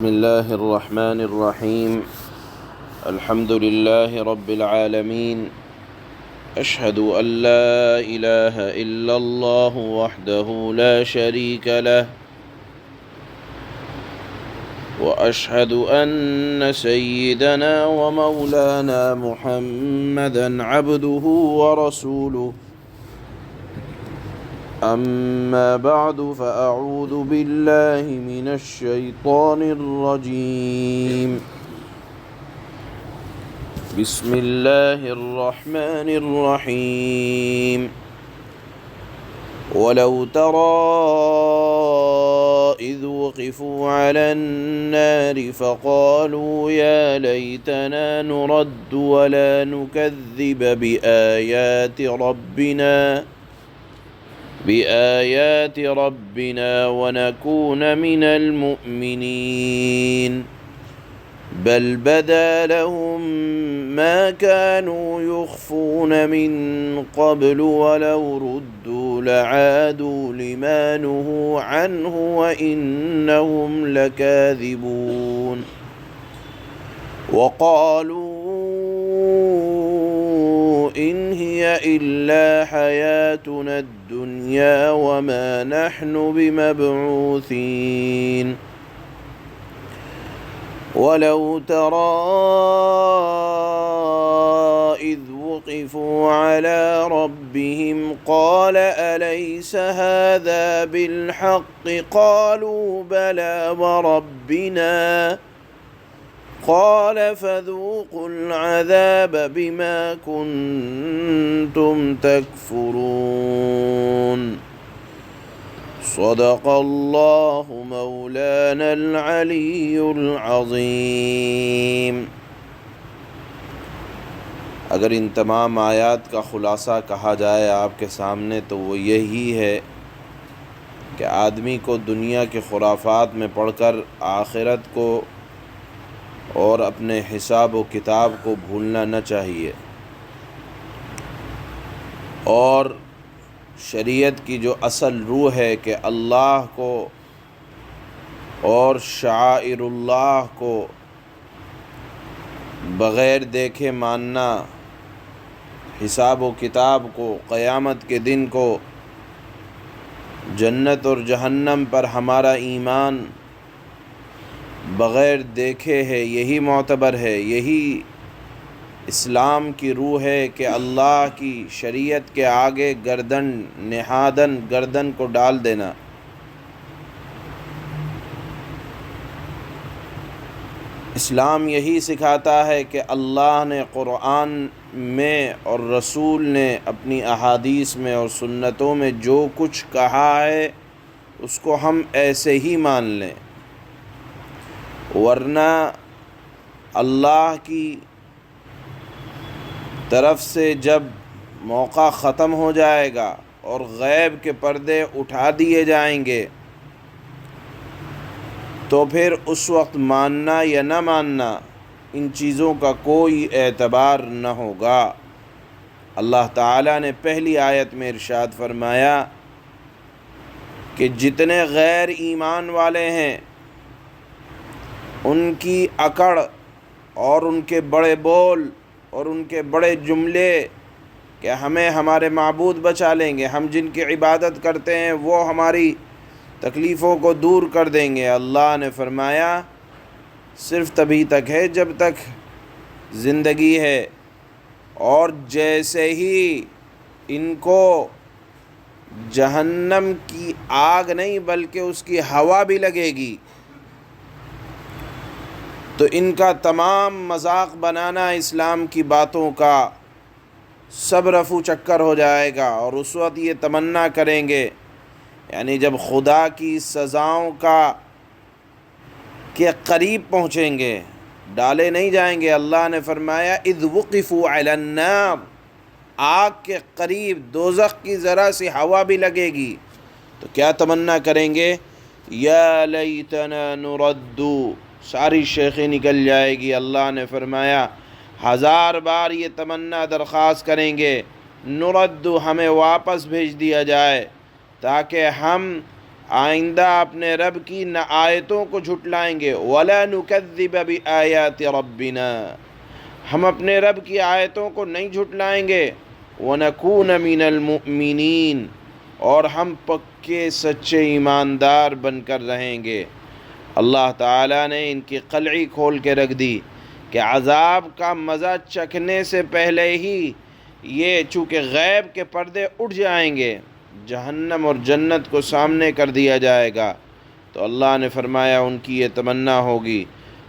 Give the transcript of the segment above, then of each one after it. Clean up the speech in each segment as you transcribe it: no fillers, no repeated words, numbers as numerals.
بسم الله الرحمن الرحيم. الحمد لله رب العالمين. أشهد أن لا إله إلا الله وحده لا شريك له، وأشهد أن سيدنا ومولانا محمدا عبده ورسوله. أما بعد فأعوذ بالله من الشيطان الرجيم. بسم الله الرحمن الرحيم. ولو ترى إذ وقفوا على النار فقالوا يا ليتنا نرد ولا نكذب بآيات ربنا ونكون من المؤمنين. بل بدا لهم ما كانوا يخفون من قبل ولو ردوا لعادوا لما نهوا عنه وإنهم لكاذبون. وقالوا إن هي إلا حياتنا الدنيا وما نحن بمبعوثين. ولو ترى إذ وقفوا على ربهم قال أليس هذا بالحق قالوا بلى وربنا قال فذوقوا العذاب بما كنتم تكفرون. صدق اللہ مولانا العلی العظیم. اگر ان تمام آیات کا خلاصہ کہا جائے آپ کے سامنے تو وہ یہی ہے کہ آدمی کو دنیا کے خرافات میں پڑھ کر آخرت کو اور اپنے حساب و کتاب کو بھولنا نہ چاہیے، اور شریعت کی جو اصل روح ہے کہ اللہ کو اور شعائر اللہ کو بغیر دیکھے ماننا، حساب و کتاب کو، قیامت کے دن کو، جنت اور جہنم پر ہمارا ایمان بغیر دیکھے ہے، یہی معتبر ہے، یہی اسلام کی روح ہے کہ اللہ کی شریعت کے آگے گردن کو ڈال دینا. اسلام یہی سکھاتا ہے کہ اللہ نے قرآن میں اور رسول نے اپنی احادیث میں اور سنتوں میں جو کچھ کہا ہے اس کو ہم ایسے ہی مان لیں، ورنہ اللہ کی طرف سے جب موقع ختم ہو جائے گا اور غیب کے پردے اٹھا دیے جائیں گے تو پھر اس وقت ماننا یا نہ ماننا ان چیزوں کا کوئی اعتبار نہ ہوگا. اللہ تعالیٰ نے پہلی آیت میں ارشاد فرمایا کہ جتنے غیر ایمان والے ہیں ان کی اکڑ اور ان کے بڑے بول اور ان کے بڑے جملے کہ ہمیں ہمارے معبود بچا لیں گے، ہم جن کی عبادت کرتے ہیں وہ ہماری تکلیفوں کو دور کر دیں گے، اللہ نے فرمایا صرف تبھی تک ہے جب تک زندگی ہے، اور جیسے ہی ان کو جہنم کی آگ نہیں بلکہ اس کی ہوا بھی لگے گی تو ان کا تمام مذاق بنانا اسلام کی باتوں کا سب رفو چکر ہو جائے گا، اور اس وقت یہ تمنا کریں گے، یعنی جب خدا کی سزاؤں کے قریب پہنچیں گے، ڈالے نہیں جائیں گے. اللہ نے فرمایا اذ وقفوا علی النار، آگ کے قریب دوزخ کی ذرا سی ہوا بھی لگے گی تو کیا تمنا کریں گے؟ یا لیتنا نردو، ساری شیخی نکل جائے گی. اللہ نے فرمایا 1000 بار یہ تمنا درخواست کریں گے، نردو، ہمیں واپس بھیج دیا جائے تاکہ ہم آئندہ اپنے رب کی نہ آیتوں کو جھٹلائیں گے۔ وَلَا نُكَذِّبَ بِآيَاتِ رَبِّنَا، ہم اپنے رب کی آیتوں کو نہیں جھٹلائیں گے۔ وَنَكُونَ مِنَ الْمُؤْمِنِينَ، اور ہم پکے سچے ایماندار بن کر رہیں گے۔ اللہ تعالیٰ نے ان کی قلعی کھول کے رکھ دی کہ عذاب کا مزہ چکھنے سے پہلے ہی یہ چونکہ غیب کے پردے اٹھ جائیں گے، جہنم اور جنت کو سامنے کر دیا جائے گا، تو اللہ نے فرمایا ان کی یہ تمنا ہوگی۔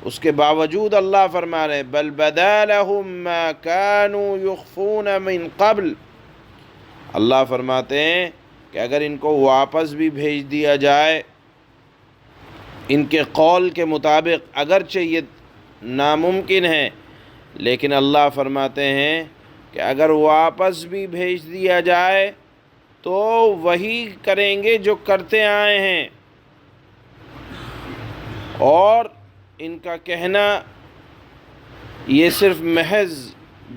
اس کے باوجود اللہ فرما رہے بل بدا لہم ما كانوا یخفون من قبل، اللہ فرماتے ہیں کہ اگر ان کو واپس بھی بھیج دیا جائے ان کے قول کے مطابق، اگرچہ یہ ناممکن ہے، لیکن اللہ فرماتے ہیں کہ اگر واپس بھی بھیج دیا جائے تو وہی کریں گے جو کرتے آئے ہیں، اور ان کا کہنا یہ صرف محض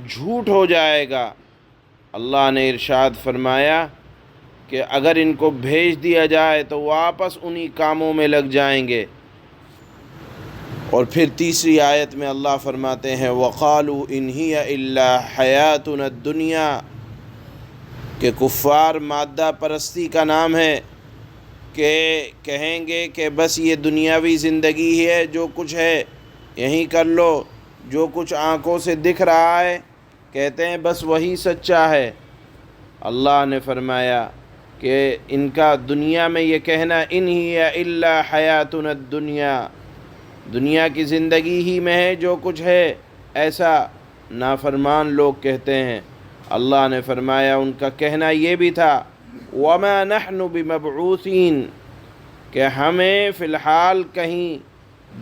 جھوٹ ہو جائے گا۔ اللہ نے ارشاد فرمایا کہ اگر ان کو بھیج دیا جائے تو واپس انہی کاموں میں لگ جائیں گے۔ اور پھر تیسری آیت میں اللہ فرماتے ہیں وَقَالُوا إِنْ هِيَ إِلَّا حَيَاتُنَا الدُّنْيَا، کہ کفار مادہ پرستی کا نام ہے، کہ کہیں گے کہ بس یہ دنیاوی زندگی ہے، جو کچھ ہے یہیں کر لو، جو کچھ آنکھوں سے دکھ رہا ہے کہتے ہیں بس وہی سچا ہے۔ اللہ نے فرمایا کہ ان کا دنیا میں یہ کہنا ان ہی الا حیاتنا الدنیا، دنیا کی زندگی ہی میں ہے جو کچھ ہے، ایسا نافرمان لوگ کہتے ہیں۔ اللہ نے فرمایا ان کا کہنا یہ بھی تھا وَمَا نَحْنُ بِمَبْعُوثِينَ، کہ ہمیں فی الحال کہیں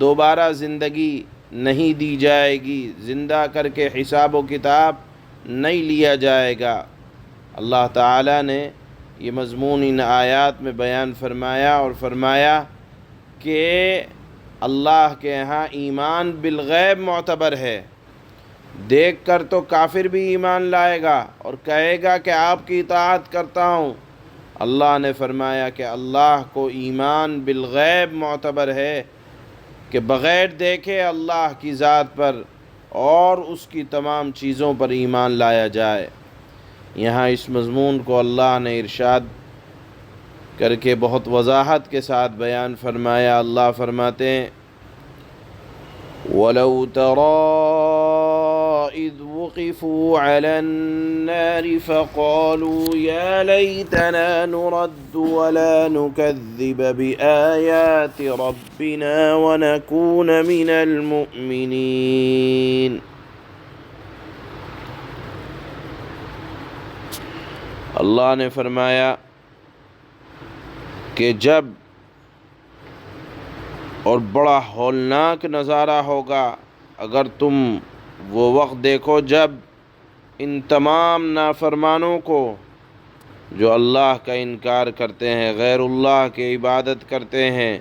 دوبارہ زندگی نہیں دی جائے گی، زندہ کر کے حساب و کتاب نہیں لیا جائے گا۔ اللہ تعالیٰ نے یہ مضمون ان آیات میں بیان فرمایا اور فرمایا کہ اللہ کے ہاں ایمان بالغیب معتبر ہے۔ دیکھ کر تو کافر بھی ایمان لائے گا اور کہے گا کہ آپ کی اطاعت کرتا ہوں۔ اللہ نے فرمایا کہ اللہ کو ایمان بالغیب معتبر ہے، کہ بغیر دیکھے اللہ کی ذات پر اور اس کی تمام چیزوں پر ایمان لایا جائے۔ یہاں اس مضمون کو اللہ نے ارشاد کر کے بہت وضاحت کے ساتھ بیان فرمایا۔ اللہ فرماتے ہیں وَلَوْ تَرَىٰ إِذْ وُقِفُوا عَلَى النَّارِ فَقَالُوا يَا لَيْتَنَا نُرَدُّ وَلَا نُكَذِّبَ بِآيَاتِ رَبِّنَا وَنَكُونَ مِنَ الْمُؤْمِنِينَ۔ اللہ نے فرمایا کہ جب اور بڑا ہولناک نظارہ ہوگا اگر تم وہ وقت دیکھو جب ان تمام نافرمانوں کو جو اللہ کا انکار کرتے ہیں، غیر اللہ کی عبادت کرتے ہیں،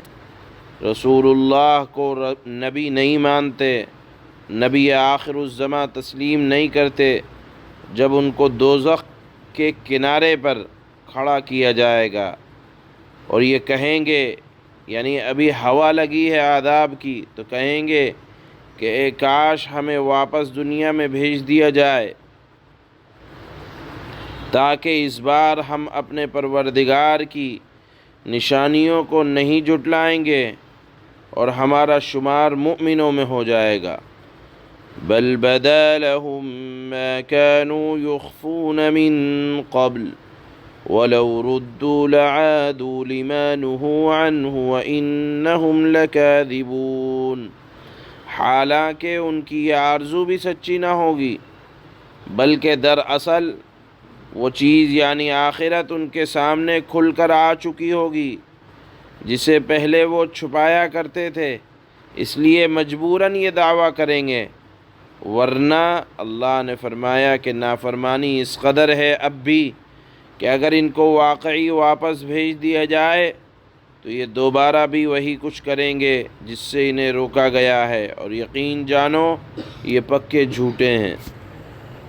رسول اللہ کو نبی نہیں مانتے، نبی آخر الزماں تسلیم نہیں کرتے، جب ان کو دوزخ کے کنارے پر کھڑا کیا جائے گا اور یہ کہیں گے، یعنی ابھی ہوا لگی ہے عذاب کی، تو کہیں گے کہ اے کاش ہمیں واپس دنیا میں بھیج دیا جائے تاکہ اس بار ہم اپنے پروردگار کی نشانیوں کو نہیں جھٹلائیں گے اور ہمارا شمار مؤمنوں میں ہو جائے گا۔ بل بدا لهم ما كانوا يخفون من قبل وَلَوْ رُدُّوا لَعَادُوا لِمَا نُهُوا عَنْهُ وَإِنَّهُمْ لَكَاذِبُونَ، حالانکہ ان کی یہ آرزو بھی سچی نہ ہوگی، بلکہ دراصل وہ چیز یعنی آخرت ان کے سامنے کھل کر آ چکی ہوگی جسے پہلے وہ چھپایا کرتے تھے، اس لیے مجبوراً یہ دعویٰ کریں گے، ورنہ اللہ نے فرمایا کہ نافرمانی اس قدر ہے اب بھی کہ اگر ان کو واقعی واپس بھیج دیا جائے تو یہ دوبارہ بھی وہی کچھ کریں گے جس سے انہیں روکا گیا ہے، اور یقین جانو یہ پکے جھوٹے ہیں۔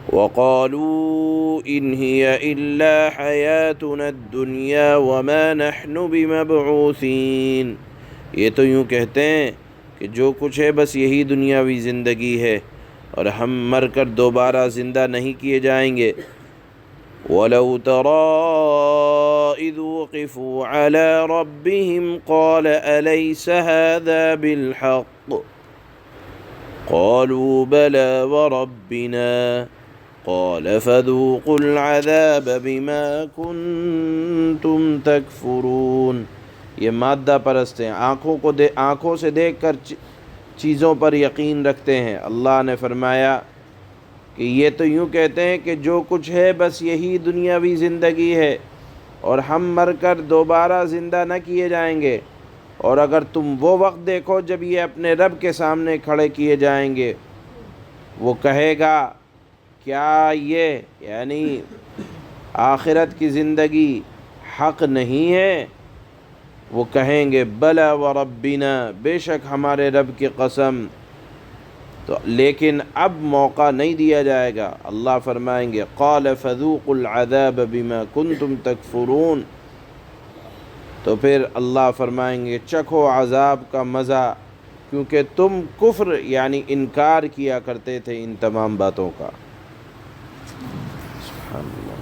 وقالوا إن هي إلا حياتنا الدنيا وما نحن بمبعوثين، یہ تو یوں کہتے ہیں کہ جو کچھ ہے بس یہی دنیاوی زندگی ہے اور ہم مر کر دوبارہ زندہ نہیں کیے جائیں گے۔ وَلَوْ تَرَىٰ إِذْ وُقِفُوا عَلَىٰ رَبِّهِمْ قَالَ أَلَيْسَ هَٰذَا بِالْحَقِّ قَالُوا بَلَىٰ وَرَبِّنَا قَالَ فَذُوقُوا الْعَذَابَ بِمَا كُنتُمْ تَكْفُرُونَ۔ یہ مادہ پرست ہیں، آنکھوں سے دیکھ کر چیزوں پر یقین رکھتے ہیں۔ اللہ نے فرمایا کہ یہ تو یوں کہتے ہیں کہ جو کچھ ہے بس یہی دنیاوی زندگی ہے اور ہم مر کر دوبارہ زندہ نہ کیے جائیں گے، اور اگر تم وہ وقت دیکھو جب یہ اپنے رب کے سامنے کھڑے کیے جائیں گے، وہ کہے گا کیا یہ یعنی آخرت کی زندگی حق نہیں ہے؟ وہ کہیں گے بلا وربنا، بے شک ہمارے رب کی قسم۔ تو لیکن اب موقع نہیں دیا جائے گا۔ اللہ فرمائیں گے قال فذوقوا العذاب بما کنتم تکفرون، تو پھر اللہ فرمائیں گے چکھو عذاب کا مزہ کیونکہ تم کفر یعنی انکار کیا کرتے تھے ان تمام باتوں کا۔ سبحان اللہ۔